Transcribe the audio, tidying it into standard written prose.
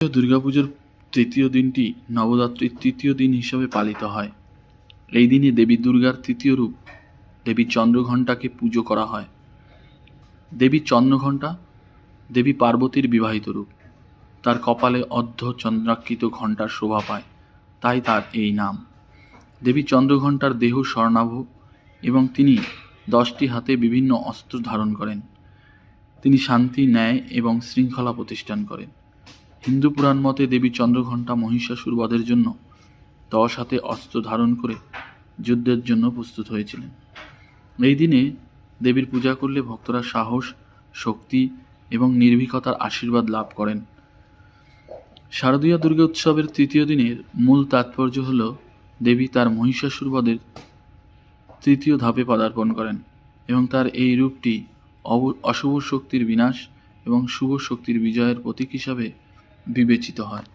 দুর্গাপুজোর তৃতীয় দিনটি নবরাত্রির তৃতীয় দিন হিসাবে পালিত হয়। এই দিনে দেবী দুর্গার তৃতীয় রূপ দেবী চন্দ্রঘণ্টাকে পুজো করা হয়। দেবী চন্দ্রঘণ্টা দেবী পার্বতীর বিবাহিত রূপ। তার কপালে অর্ধ চন্দ্রাকৃত ঘণ্টার শোভা পায়, তাই তার এই নাম। দেবী চন্দ্রঘণ্টার দেহ স্বর্ণাভ এবং তিনি 10টি হাতে বিভিন্ন অস্ত্র ধারণ করেন। তিনি শান্তি, ন্যায় এবং শৃঙ্খলা প্রতিষ্ঠান করেন। হিন্দু পুরাণ মতে দেবী চন্দ্রঘণ্টা মহিষাসুর বধের জন্য 10 হাতে অস্ত্র ধারণ করে যুদ্ধের জন্য প্রস্তুত হয়েছিলেন। এই দিনে দেবীর পূজা করলে ভক্তরা সাহস, শক্তি এবং নির্ভীকতার আশীর্বাদ লাভ করেন। শারদীয় দুর্গা উৎসবের তৃতীয় দিনের মূল তাৎপর্য হল দেবী তার মহিষাসুর বধের তৃতীয় ধাপে পদার্পণ করেন এবং তার এই রূপটি অশুভ শক্তির বিনাশ এবং শুভ শক্তির বিজয়ের প্রতীক হিসাবে বিবেচিত হয়।